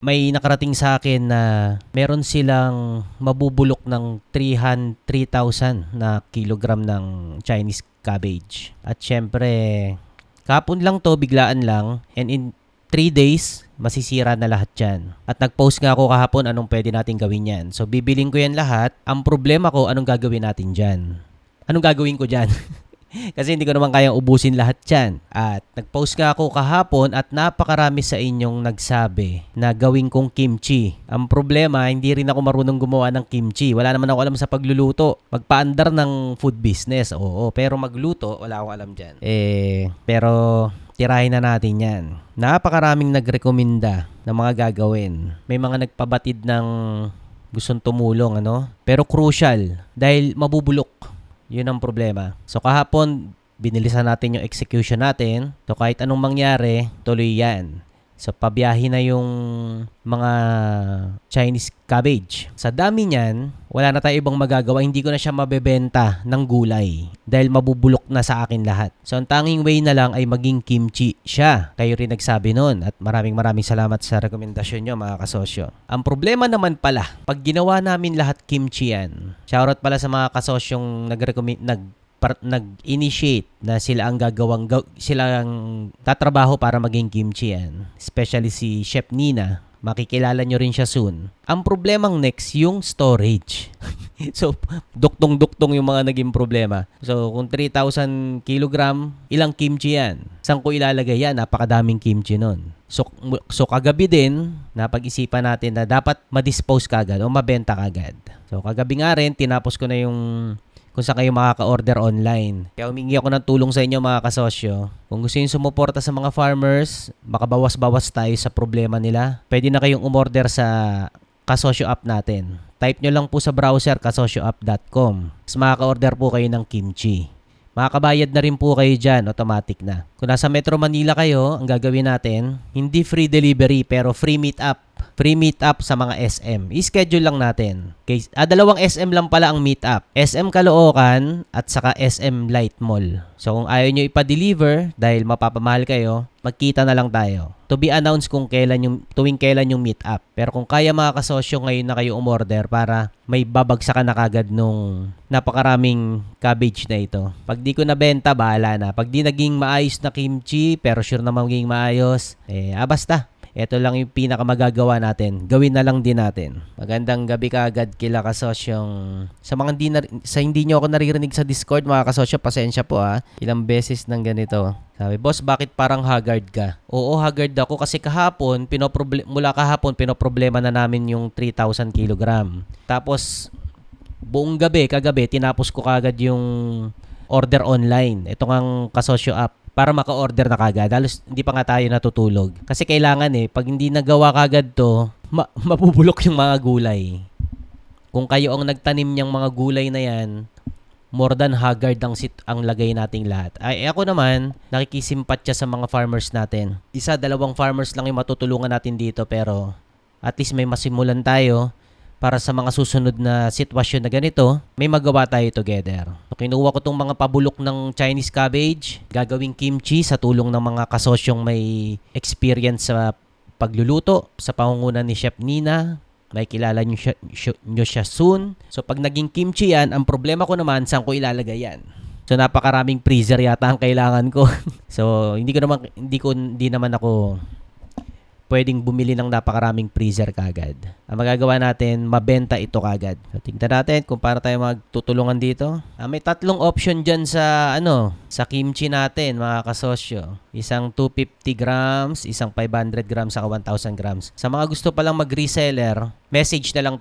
May nakarating sa akin na meron silang mabubulok ng 3,000 na kilogram ng Chinese cabbage. At syempre, kahapon lang to, biglaan lang. And in 3 days, masisira na lahat yan. At nag-post nga ako kahapon anong pwede natin gawin yan. So, bibiling ko yan lahat. Ang problema ko, anong gagawin natin dyan? Anong gagawin ko dyan? Kasi hindi ko naman kayang ubusin lahat yan. At nag-post nga ako kahapon at napakarami sa inyong nagsabi na gawin kong kimchi. Ang problema, hindi rin ako marunong gumawa ng kimchi. Wala naman ako alam sa pagluluto. Magpaandar ng food business, oo. Pero magluto, wala akong alam dyan. Pero tirahin na natin yan. Napakaraming nagrekomenda ng mga gagawin. May mga nagpabatid ng gustong tumulong, ano? Pero crucial, dahil mabubulok. Yun ang problema. So kahapon, binilisan natin yung execution natin. So kahit anong mangyari, tuloy yan. So pabiyahe na yung mga Chinese cabbage. Sa dami niyan, wala na tayo ibang magagawa. Hindi ko na siya mabebenta ng gulay dahil mabubulok na sa akin lahat. So ang tanging way na lang ay maging kimchi siya. Kayo rin nagsabi nun at maraming salamat sa rekomendasyon nyo mga kasosyo. Ang problema naman pala, pag ginawa namin lahat kimchi yan, shoutout pala sa mga kasosyong nag-initiate na sila ang sila ang tatrabaho para maging kimchi yan. Especially si Chef Nina. Makikilala nyo rin siya soon. Ang problemang next, yung storage. So, duktong-duktong yung mga naging problema. So, kung 3,000 kilogram, ilang kimchi yan? Saan ko ilalagay yan? Napakadaming kimchi nun. So kagabi din, napag-isipan natin na dapat ma-dispose kagad o mabenta kagad. So, kagabi nga rin, tinapos ko na yung kung saan kayo makaka-order online. Kaya humingi ako ng tulong sa inyo mga kasosyo. Kung gusto nyo sumuporta sa mga farmers, makabawas-bawas tayo sa problema nila. Pwede na kayong umorder sa Kasosyo app natin. Type nyo lang po sa browser kasosyoapp.com. Mas makaka-order po kayo ng kimchi. Makakabayad na rin po kayo dyan, automatic na. Kung nasa Metro Manila kayo, ang gagawin natin, hindi free delivery pero free meetup. Free meetup sa mga SM. I-schedule lang natin. Okay. Dalawang SM lang pala ang meetup. SM Caloocan at saka SM Light Mall. So kung ayaw nyo ipa-deliver dahil mapapamahal kayo, magkita na lang tayo. To be announced kung tuwing kailan yung meetup. Pero kung kaya mga kasosyo ngayon na kayo umorder para may babagsakan na kagad nung napakaraming cabbage na ito. Pag di ko nabenta, bahala na. Pag di naging maayos na kimchi, pero sure na magiging maayos, basta. Ito lang yung pinakamagagawa natin. Gawin na lang din natin. Magandang gabi kaagad kila kasosyong. Sa mga hindi nyo ako naririnig sa Discord, mga kasosyo, pasensya po ha. Ilang beses ng ganito. Sabi, boss, bakit parang haggard ka? Oo, haggard ako kasi mula kahapon, pinoproblema na namin yung 3,000 kilogram. Tapos, kagabi, tinapos ko kagad yung order online. Ito ngang Kasosyo app. Para maka-order na kagad. Halos hindi pa nga tayo natutulog. Kasi kailangan pag hindi nagawa kagad to, mabubulok yung mga gulay. Kung kayo ang nagtanim niyang mga gulay na yan, more than haggard ang lagay nating lahat. Ako naman, nakikisimpatya sa mga farmers natin. 1-2 farmers lang yung matutulungan natin dito pero at least may masimulan tayo para sa mga susunod na sitwasyon na ganito, may magawa tayo together. So, kinuha ko tong mga pabulok ng Chinese cabbage, gagawing kimchi sa tulong ng mga kasosyong may experience sa pagluluto, sa pangungunan ni Chef Nina. May kilala nyo siya soon. So, pag naging kimchi yan, ang problema ko naman, saan ko ilalagay yan? So, napakaraming freezer yata ang kailangan ko. So, hindi naman ako pwedeng bumili ng napakaraming freezer kagad. Ang magagawa natin, mabenta ito kagad. So, tingnan natin kung paano tayo magtutulungan dito. May 3 option dyan sa kimchi natin, mga kasosyo. Isang 250 grams, isang 500 grams, saka 1,000 grams. Sa mga gusto palang mag-reseller, message na lang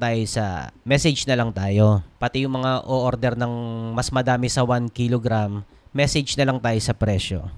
tayo. Pati yung mga o-order ng mas madami sa 1 kilogram, message na lang tayo sa presyo.